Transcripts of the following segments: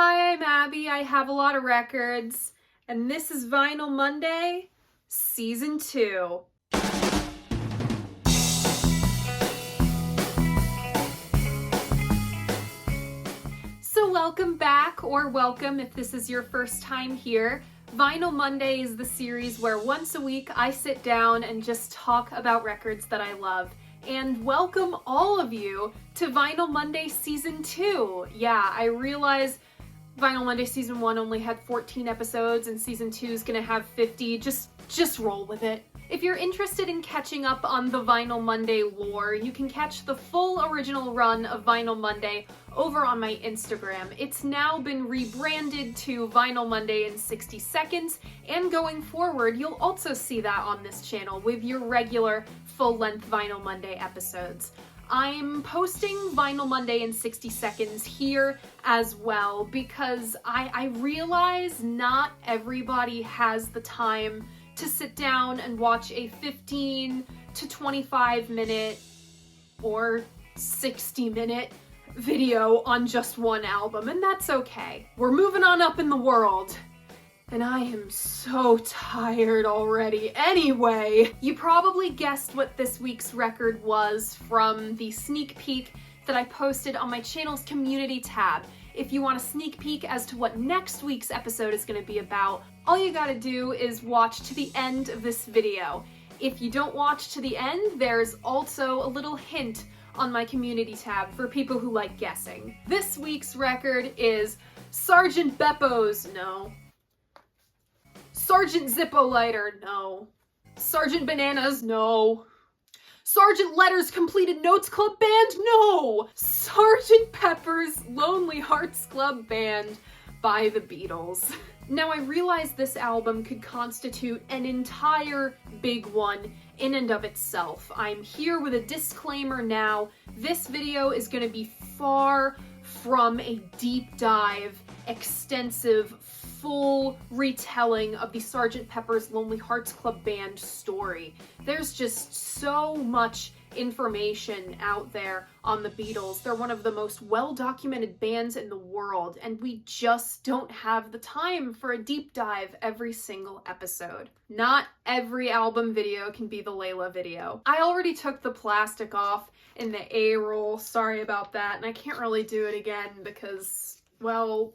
Hi, I'm Abby. I have a lot of records, and this is Vinyl Monday, Season 2. So welcome back, or welcome if this is your first time here. Vinyl Monday is the series where once a week I sit down and just talk about records that I love. And welcome all of you to Vinyl Monday Season 2. Yeah, I realize Vinyl Monday Season 1 only had 14 episodes and Season 2 is gonna have 50. Just roll with it. If you're interested in catching up on the Vinyl Monday lore, you can catch the full original run of Vinyl Monday over on my Instagram. It's now been rebranded to Vinyl Monday in 60 Seconds, and going forward, you'll also see that on this channel with your regular full-length Vinyl Monday episodes. I'm posting Vinyl Monday in 60 Seconds here as well because I realize not everybody has the time to sit down and watch a 15 to 25 minute or 60 minute video on just one album, and that's okay. We're moving on up in the world. And I am so tired already. Anyway, you probably guessed what this week's record was from the sneak peek that I posted on my channel's community tab. If you want a sneak peek as to what next week's episode is going to be about, all you gotta do is watch to the end of this video. If you don't watch to the end, there's also a little hint on my community tab for people who like guessing. This week's record is Sgt. Beppo's, no. Sgt. Zippo Lighter, no. Sgt. Bananas, no. Sgt. Letters Completed Notes Club Band, no. Sgt. Pepper's Lonely Hearts Club Band by the Beatles. Now, I realize this album could constitute an entire big one in and of itself. I'm here with a disclaimer now. This video is going to be far from a deep dive, extensive, full retelling of the Sgt. Pepper's Lonely Hearts Club Band story. There's just so much information out there on the Beatles. They're one of the most well-documented bands in the world, and we just don't have the time for a deep dive every single episode. Not every album video can be the Layla video. I already took the plastic off in the A-roll, sorry about that, and I can't really do it again because, well,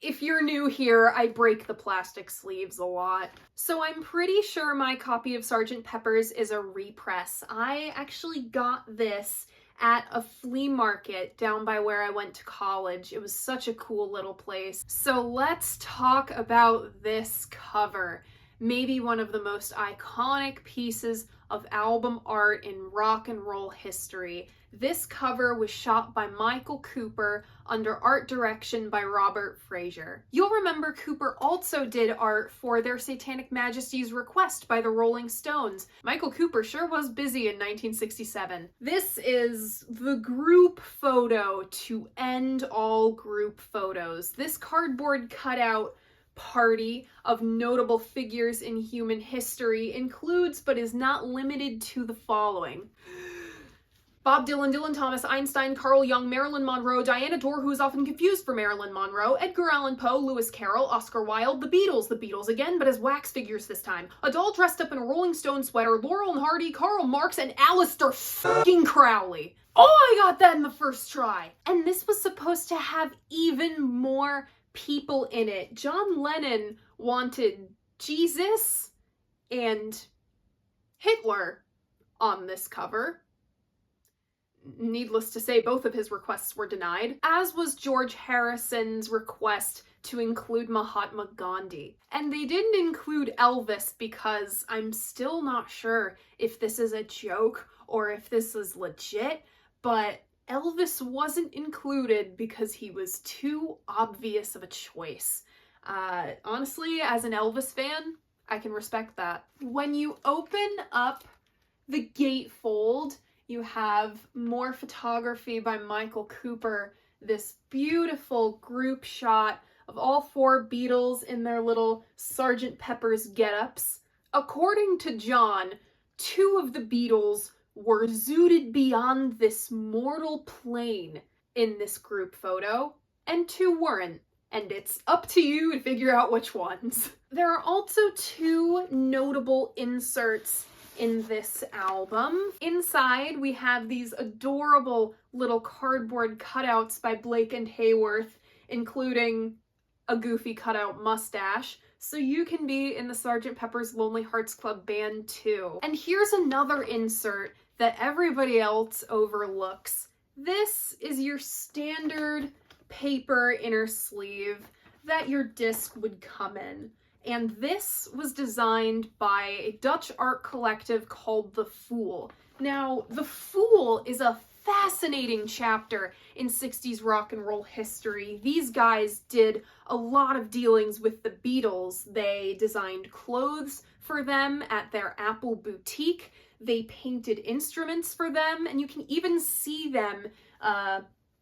if you're new here, I break the plastic sleeves a lot. So I'm pretty sure my copy of Sgt. Pepper's is a repress. I actually got this at a flea market down by where I went to college. It was such a cool little place. So let's talk about this cover. Maybe one of the most iconic pieces of album art in rock and roll history. This cover was shot by Michael Cooper under art direction by Robert Fraser. You'll remember Cooper also did art for Their Satanic Majesty's Request by the Rolling Stones. Michael Cooper sure was busy in 1967. This is the group photo to end all group photos. This cardboard cutout party of notable figures in human history includes, but is not limited to, the following: Bob Dylan, Dylan Thomas, Einstein, Carl Jung, Marilyn Monroe, Diana Dore, who is often confused for Marilyn Monroe, Edgar Allan Poe, Lewis Carroll, Oscar Wilde, the Beatles again, but as wax figures this time, a doll dressed up in a Rolling Stone sweater, Laurel and Hardy, Karl Marx, and Aleister fucking Crowley. Oh, I got that in the first try! And this was supposed to have even more people in it. John Lennon wanted Jesus and Hitler on this cover. Needless to say, both of his requests were denied, as was George Harrison's request to include Mahatma Gandhi. And they didn't include Elvis because I'm still not sure if this is a joke or if this is legit, but Elvis wasn't included because he was too obvious of a choice. Honestly, as an Elvis fan, I can respect that. When you open up the gatefold, you have more photography by Michael Cooper, this beautiful group shot of all four Beatles in their little Sgt. Pepper's get-ups. According to John, two of the Beatles were zooted beyond this mortal plane in this group photo. and 2 weren't. And it's up to you to figure out which ones. There are also 2 notable inserts in this album. Inside, we have these adorable little cardboard cutouts by Blake and Hayworth, including a goofy cutout mustache, so you can be in the Sgt. Pepper's Lonely Hearts Club Band too. And here's another insert that everybody else overlooks. This is your standard paper inner sleeve that your disc would come in. And this was designed by a Dutch art collective called The Fool. Now, The Fool is a fascinating chapter in 60s rock and roll history. These guys did a lot of dealings with the Beatles. They designed clothes for them at their Apple boutique. They painted instruments for them, and you can even see them,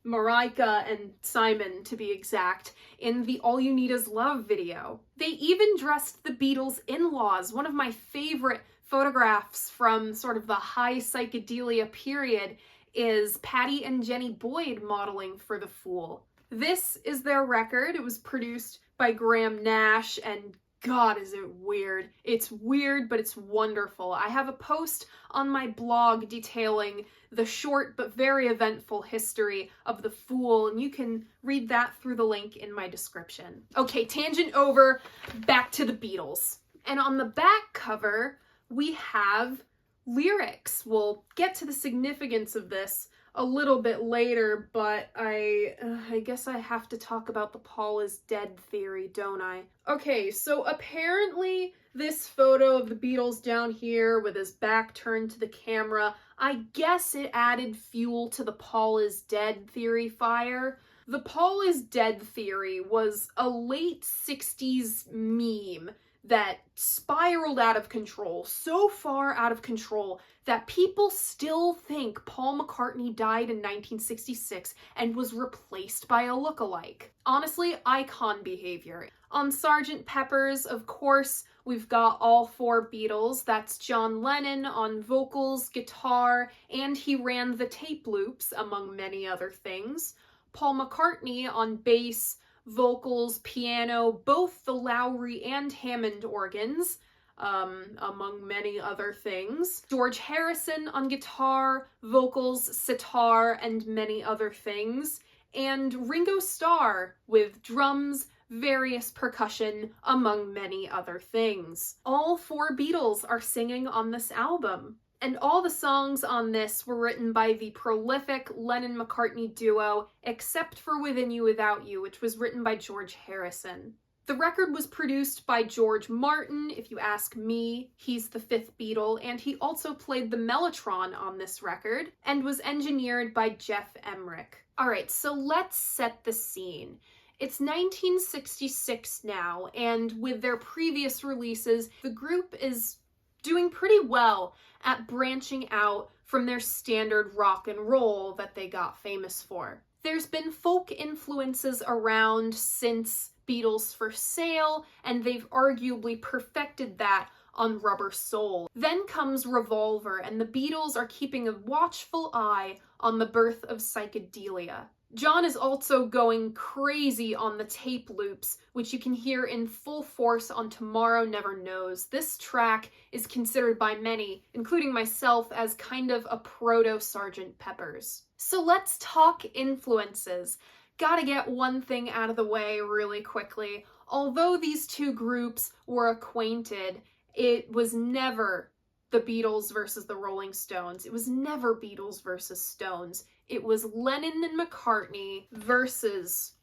Marika and Simon to be exact, in the All You Need Is Love video. They even dressed the Beatles' in-laws. One of my favorite photographs from sort of the high psychedelia period is Patty and Jenny Boyd modeling for The Fool. This is their record. It was produced by Graham Nash, and God, is it weird. It's weird, but it's wonderful. I have a post on my blog detailing the short but very eventful history of The Fool, and you can read that through the link in my description. Okay, tangent over, back to the Beatles. And on the back cover, we have lyrics. We'll get to the significance of this a little bit later, but I guess I have to talk about the Paul is dead theory, don't I? Okay, so apparently this photo of the Beatles down here with his back turned to the camera, I guess it added fuel to the Paul is dead theory fire. The Paul is dead theory was a late 60s meme that spiraled out of control, so far out of control that people still think Paul McCartney died in 1966 and was replaced by a lookalike. Honestly, icon behavior. On Sgt. Pepper's, of course, we've got all 4 Beatles. That's John Lennon on vocals, guitar, and he ran the tape loops, among many other things. Paul McCartney on bass, vocals, piano, both the Lowrey and Hammond organs, among many other things. George Harrison on guitar, vocals, sitar, and many other things. And Ringo Starr with drums, various percussion, among many other things. All 4 Beatles are singing on this album. And all the songs on this were written by the prolific Lennon-McCartney duo, except for Within You Without You, which was written by George Harrison. The record was produced by George Martin. If you ask me, he's the 5th Beatle, and he also played the mellotron on this record, and was engineered by Jeff Emmerich. Alright, so let's set the scene. It's 1966 now, and with their previous releases, the group is doing pretty well at branching out from their standard rock and roll that they got famous for. There's been folk influences around since Beatles for Sale, and they've arguably perfected that on Rubber Soul. Then comes Revolver, and the Beatles are keeping a watchful eye on the birth of psychedelia. John is also going crazy on the tape loops, which you can hear in full force on Tomorrow Never Knows. This track is considered by many, including myself, as kind of a proto-Sgt. Pepper's. So let's talk influences. Gotta get one thing out of the way really quickly. Although these 2 groups were acquainted, it was never the Beatles versus the Rolling Stones. It was never Beatles versus Stones. It was Lennon and McCartney versus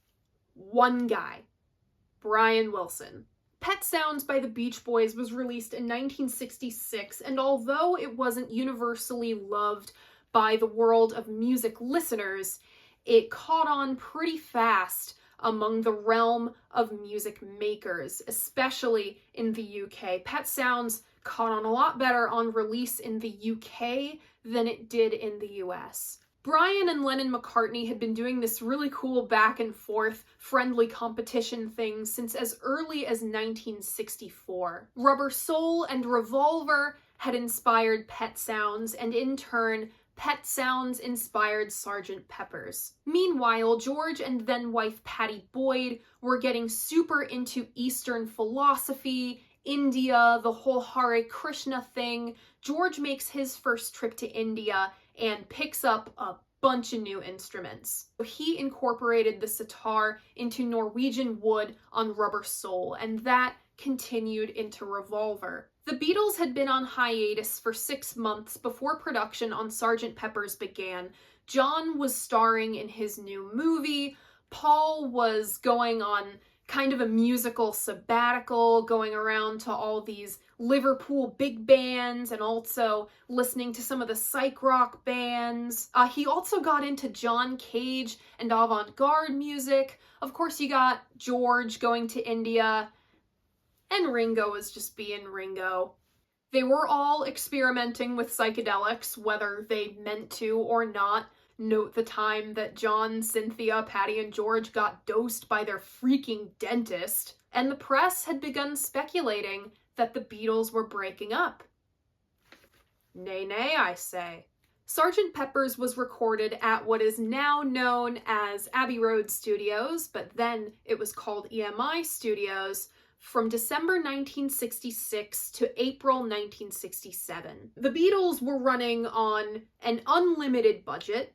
one guy, Brian Wilson. Pet Sounds by the Beach Boys was released in 1966, and although it wasn't universally loved by the world of music listeners, it caught on pretty fast among the realm of music makers, especially in the UK. Pet Sounds caught on a lot better on release in the UK than it did in the US. Brian and Lennon-McCartney had been doing this really cool back and forth friendly competition thing since as early as 1964. Rubber Soul and Revolver had inspired Pet Sounds, and in turn, Pet Sounds inspired Sgt. Pepper's. Meanwhile, George and then-wife Patty Boyd were getting super into Eastern philosophy, India, the whole Hare Krishna thing. George makes his first trip to India and picks up a bunch of new instruments. He incorporated the sitar into Norwegian wood on rubber sole, and that continued into Revolver. The Beatles had been on hiatus for 6 months before production on Sgt. Pepper's began. John was starring in his new movie. Paul was going on kind of a musical sabbatical, going around to all these Liverpool big bands and also listening to some of the psych rock bands. He also got into John Cage and avant-garde music. Of course, you got George going to India, and Ringo was just being Ringo. They were all experimenting with psychedelics, whether they meant to or not. Note the time that John, Cynthia, Patty, and George got dosed by their freaking dentist. And the press had begun speculating that the Beatles were breaking up. Nay, nay, I say. Sgt. Pepper's was recorded at what is now known as Abbey Road Studios, but then it was called EMI Studios, from December 1966 to April 1967. The Beatles were running on an unlimited budget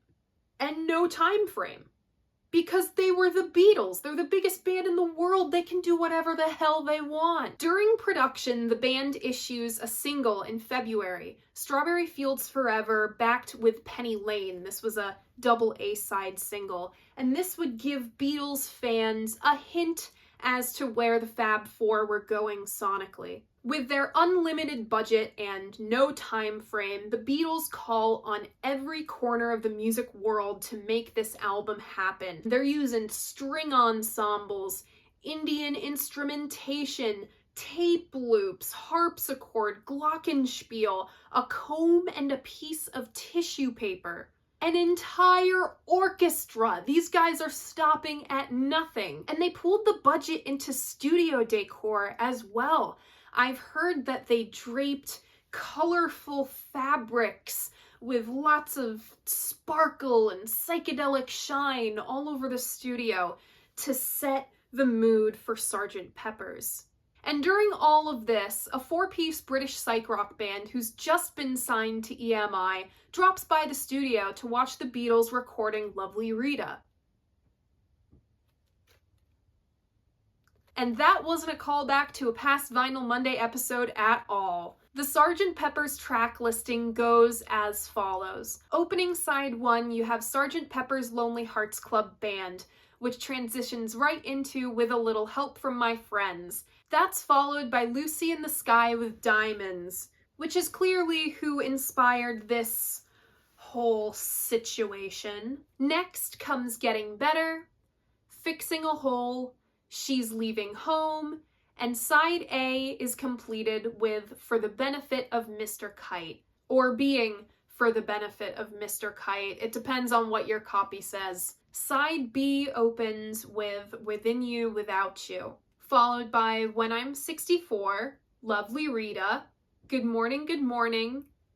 and no time frame. Because they were the Beatles. They're the biggest band in the world. They can do whatever the hell they want. During production, the band issues a single in February, Strawberry Fields Forever, backed with Penny Lane. This was a double A-side single, and this would give Beatles fans a hint as to where the Fab Four were going sonically. With their unlimited budget and no time frame, the Beatles call on every corner of the music world to make this album happen. They're using string ensembles, Indian instrumentation, tape loops, harpsichord, glockenspiel, a comb and a piece of tissue paper. An entire orchestra. These guys are stopping at nothing. And they pulled the budget into studio decor as well. I've heard that they draped colorful fabrics with lots of sparkle and psychedelic shine all over the studio to set the mood for Sgt. Pepper's. And during all of this, a 4-piece British psych rock band who's just been signed to EMI drops by the studio to watch the Beatles recording Lovely Rita. And that wasn't a callback to a past Vinyl Monday episode at all. The Sgt. Pepper's track listing goes as follows. Opening side 1, you have Sgt. Pepper's Lonely Hearts Club Band, which transitions right into With a Little Help from My Friends. That's followed by Lucy in the Sky with Diamonds, which is clearly who inspired this whole situation. Next comes Getting Better, Fixing a Hole, She's Leaving Home, and side A is completed with For the Benefit of Mr. Kite, or being For the Benefit of Mr. Kite. It depends on what your copy says. Side B opens with Within You, Without You, followed by When I'm 64, Lovely Rita, Good Morning,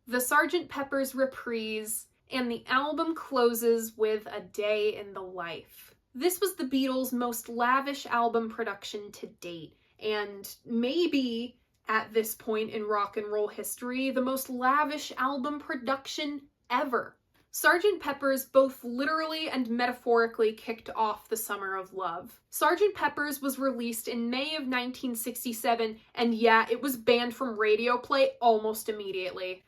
the Sgt. Pepper's Reprise, and the album closes with A Day in the Life. This was the Beatles' most lavish album production to date, and maybe, at this point in rock and roll history, the most lavish album production ever. Sgt. Pepper's both literally and metaphorically kicked off the Summer of Love. Sgt. Pepper's was released in May of 1967, and yeah, it was banned from radio play almost immediately.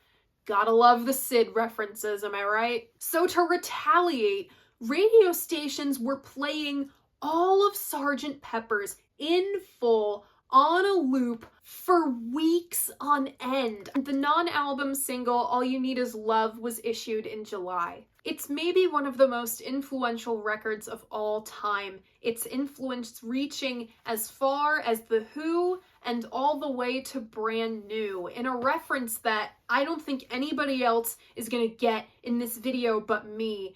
Gotta love the Sid references, am I right? So to retaliate, radio stations were playing all of Sgt. Pepper's in full, on a loop, for weeks on end. The non-album single, All You Need Is Love, was issued in July. It's maybe one of the most influential records of all time, its influence reaching as far as The Who and all the way to Brand New, in a reference that I don't think anybody else is gonna get in this video but me.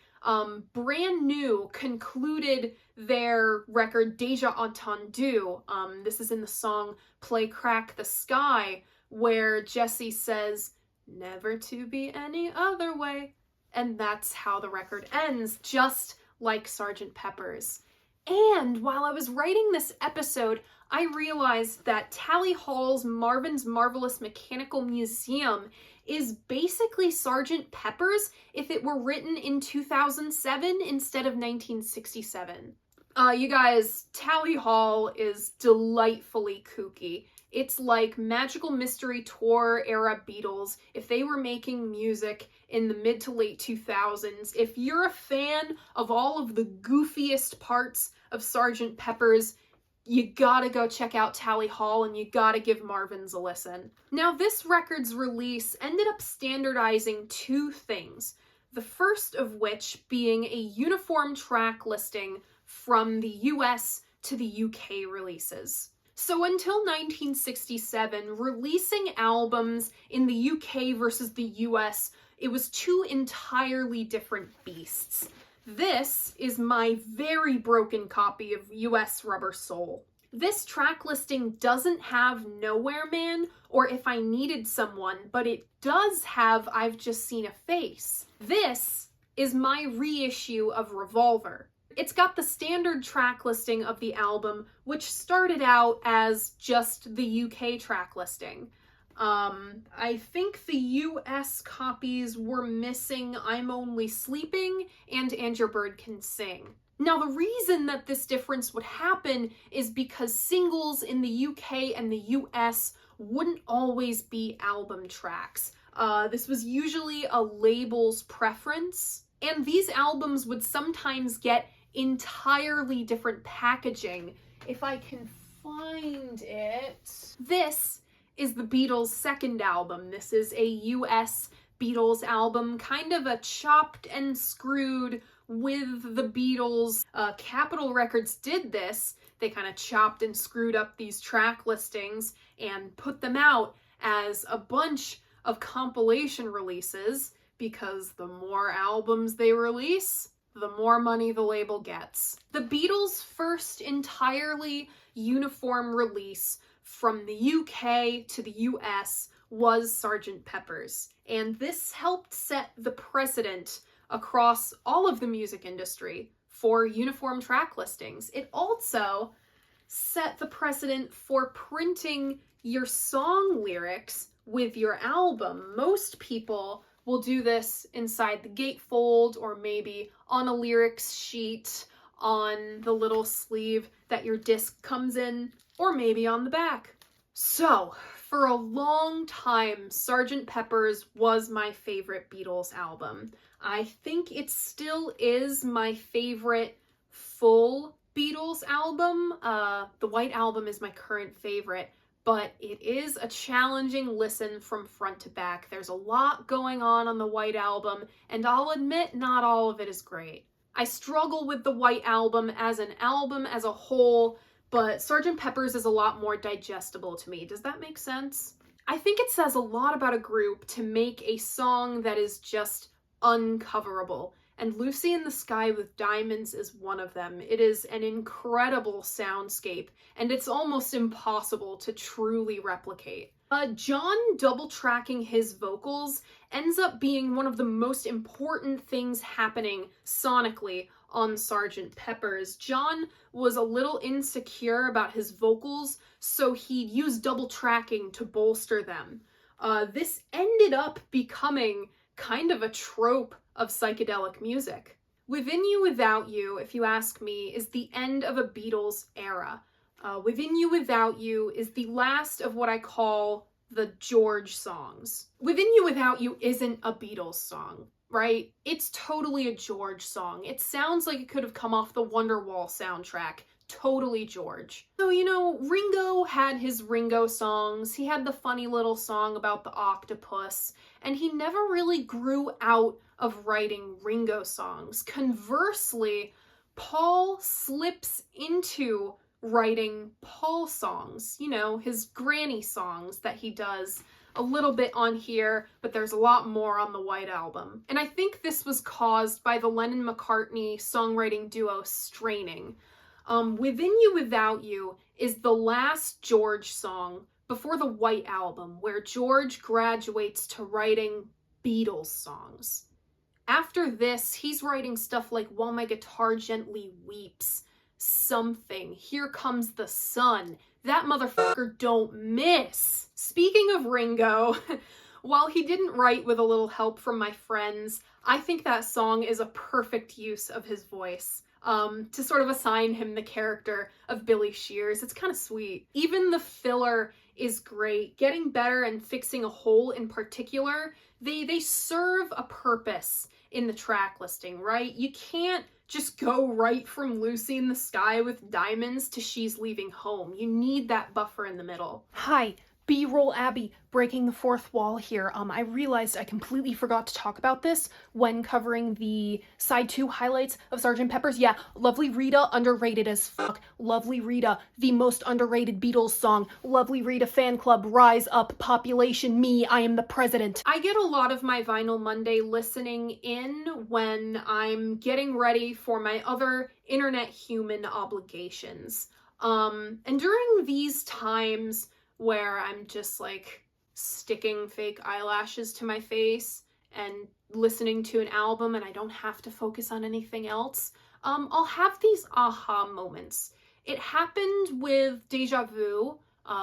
Brand New concluded their record Deja Entendu. This is in the song Play Crack the Sky, where Jesse says, never to be any other way. and that's how the record ends, just like Sgt. Pepper's. And while I was writing this episode, I realized that Tally Hall's Marvin's Marvelous Mechanical Museum is basically Sgt. Pepper's if it were written in 2007 instead of 1967. You guys, Tally Hall is delightfully kooky. It's like Magical Mystery Tour era Beatles if they were making music in the mid to late 2000s. If you're a fan of all of the goofiest parts of Sgt. Pepper's, you gotta go check out Tally Hall and you gotta give Marvin's a listen. Now, this record's release ended up standardizing two things, the first of which being a uniform track listing from the US to the UK releases. So until 1967, releasing albums in the UK versus the US, it was two entirely different beasts. This is my very broken copy of US Rubber Soul. This track listing doesn't have Nowhere Man or If I Needed Someone, but it does have I've Just Seen a Face. This is my reissue of Revolver. It's got the standard track listing of the album, which started out as just the UK track listing. I think the US copies were missing I'm Only Sleeping and Your Bird Can Sing. Now, the reason that this difference would happen is because singles in the UK and the US wouldn't always be album tracks. This was usually a label's preference, and these albums would sometimes get entirely different packaging. If I can find it. This is the Beatles' second album. This is a US Beatles album, kind of a chopped and screwed with the Beatles. Capitol Records did this. They kind of chopped and screwed up these track listings and put them out as a bunch of compilation releases, because the more albums they release, the more money the label gets. The Beatles' first entirely uniform release from the UK to the US was Sgt. Pepper's, and this helped set the precedent across all of the music industry for uniform track listings. It also set the precedent for printing your song lyrics with your album. Most people will do this inside the gatefold or maybe on a lyrics sheet on the little sleeve that your disc comes in, or maybe on the back. So, for a long time, Sgt. Pepper's was my favorite Beatles album. I think it still is my favorite full Beatles album. The White Album is my current favorite, but it is a challenging listen from front to back. There's a lot going on the White Album, and I'll admit not all of it is great. I struggle with the White Album as a whole, but Sgt. Pepper's is a lot more digestible to me. Does that make sense? I think it says a lot about a group to make a song that is just uncoverable, and Lucy in the Sky with Diamonds is one of them. It is an incredible soundscape, and it's almost impossible to truly replicate. John double-tracking his vocals ends up being one of the most important things happening sonically on Sgt. Pepper's. John was a little insecure about his vocals, so he'd use double tracking to bolster them. This ended up becoming kind of a trope of psychedelic music. Within You Without You, if you ask me, is the end of a Beatles era. Within You Without You is the last of what I call the George songs. Within You Without You isn't a Beatles song, right? It's totally a George song. It sounds like it could have come off the Wonderwall soundtrack. Totally George. So, Ringo had his Ringo songs. He had the funny little song about the octopus, and he never really grew out of writing Ringo songs. Conversely, Paul slips into writing Paul songs, his granny songs that he does a little bit on here, but there's a lot more on the White Album. And I think this was caused by the Lennon-McCartney songwriting duo straining. Within You Without You is the last George song before the White Album, where George graduates to writing Beatles songs. After this, he's writing stuff like While My Guitar Gently Weeps, Something, Here Comes the Sun. That motherfucker don't miss. Speaking of Ringo, while he didn't write with a little help from my friends, I think that song is a perfect use of his voice. To sort of assign him the character of Billy Shears. It's kind of sweet. Even the filler is great. Getting Better and Fixing a Hole in particular, they serve a purpose in the track listing, right? You can't just go right from Lucy in the Sky with Diamonds to She's Leaving Home. You need that buffer in the middle. Hi, B-roll Abby, breaking the fourth wall here. I realized I completely forgot to talk about this when covering the side 2 highlights of Sgt. Pepper's. Yeah, Lovely Rita, underrated as fuck. Lovely Rita, the most underrated Beatles song. Lovely Rita fan club, rise up, population me, I am the president. I get a lot of my Vinyl Monday listening in when I'm getting ready for my other internet human obligations. And during these times where I'm just like sticking fake eyelashes to my face and listening to an album and I don't have to focus on anything else, I'll have these aha moments. It happened with Deja Vu,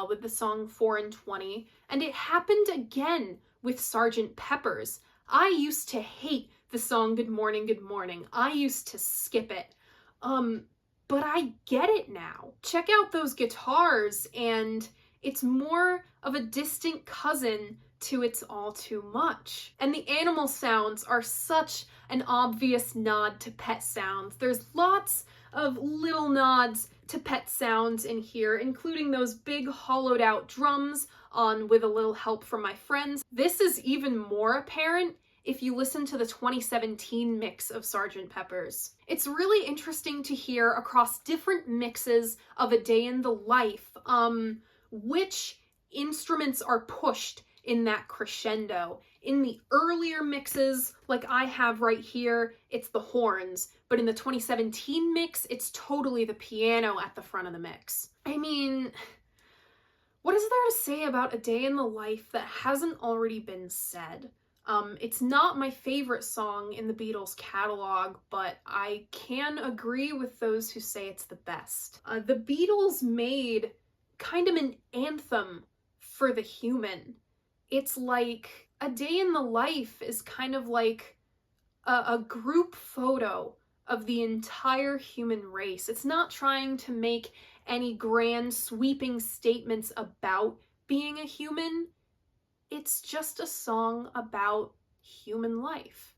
with the song 4 and 20, and it happened again with Sgt. Pepper's. I used to hate the song Good Morning, Good Morning. I used to skip it. But I get it now. Check out those guitars, and it's more of a distant cousin to It's All Too Much. And the animal sounds are such an obvious nod to Pet Sounds. There's lots of little nods to Pet Sounds in here, including those big hollowed out drums on With a Little Help from My Friends. This is even more apparent if you listen to the 2017 mix of Sgt. Pepper's. It's really interesting to hear across different mixes of A Day in the Life, which instruments are pushed in that crescendo. In the earlier mixes, like I have right here, it's the horns, but in the 2017 mix, it's totally the piano at the front of the mix. I mean, what is there to say about A Day in the Life that hasn't already been said? It's not my favorite song in the Beatles catalog, but I can agree with those who say it's the best. The Beatles made kind of an anthem for the human. It's like A Day in the Life is kind of like a group photo of the entire human race. It's not trying to make any grand sweeping statements about being a human. It's just a song about human life.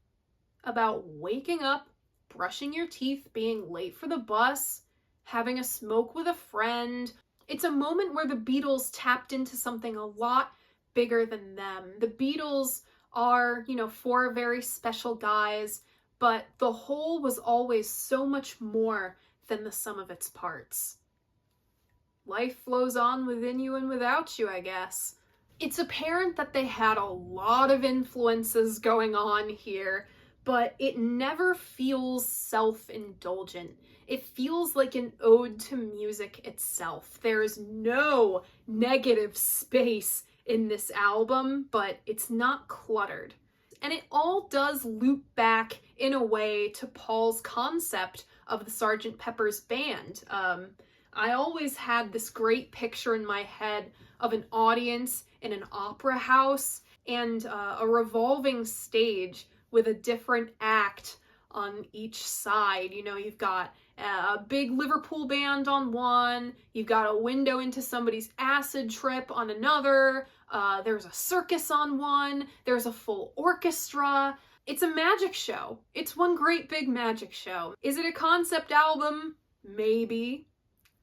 About waking up, brushing your teeth, being late for the bus, having a smoke with a friend. It's a moment where the Beatles tapped into something a lot bigger than them. The Beatles are, 4 very special guys, but the whole was always so much more than the sum of its parts. Life flows on within you and without you, I guess. It's apparent that they had a lot of influences going on here, but it never feels self-indulgent. It feels like an ode to music itself. There's no negative space in this album, but it's not cluttered. And it all does loop back in a way to Paul's concept of the Sgt. Pepper's band. I always had this great picture in my head of an audience in an opera house and a revolving stage with a different act on each side. You've got a big Liverpool band on one, you've got a window into somebody's acid trip on another, there's a circus on one, there's a full orchestra. It's a magic show. It's one great big magic show. Is it a concept album? Maybe.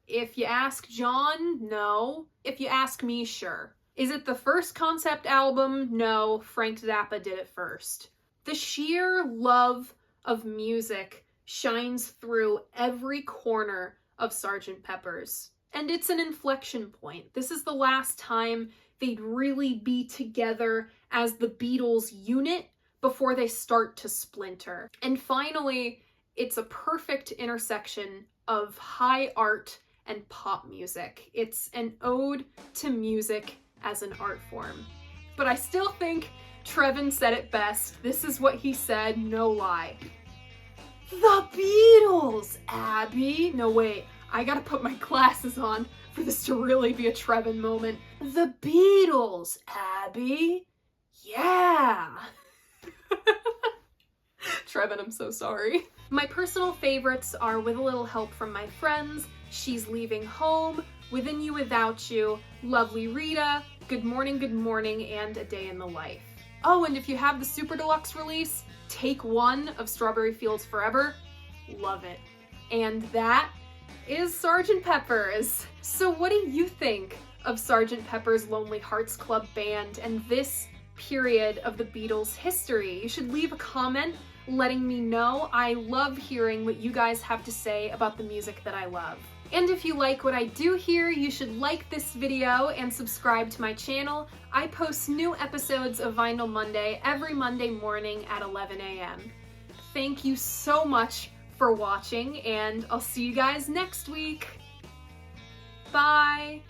If you ask John, no. If you ask me, sure. Is it the first concept album? No, Frank Zappa did it first. The sheer love of music shines through every corner of Sgt. Pepper's. And it's an inflection point. This is the last time they'd really be together as the Beatles unit before they start to splinter. And finally, it's a perfect intersection of high art and pop music. It's an ode to music as an art form. But I still think Trevin said it best. This is what he said, no lie. The Beatles, Abby. No, wait, I gotta put my glasses on for this to really be a Trevin moment. The Beatles, Abby. Yeah. Trevin, I'm so sorry. My personal favorites are With a Little Help from My Friends, She's Leaving Home, Within You Without You, Lovely Rita, Good Morning, and A Day in the Life. Oh, and if you have the Super Deluxe release, Take One of Strawberry Fields Forever, love it. And that is Sgt. Pepper's. So what do you think of Sgt. Pepper's Lonely Hearts Club Band and this period of the Beatles' history? You should leave a comment letting me know. I love hearing what you guys have to say about the music that I love. And if you like what I do here, you should like this video and subscribe to my channel. I post new episodes of Vinyl Monday every Monday morning at 11 a.m. Thank you so much for watching, and I'll see you guys next week. Bye!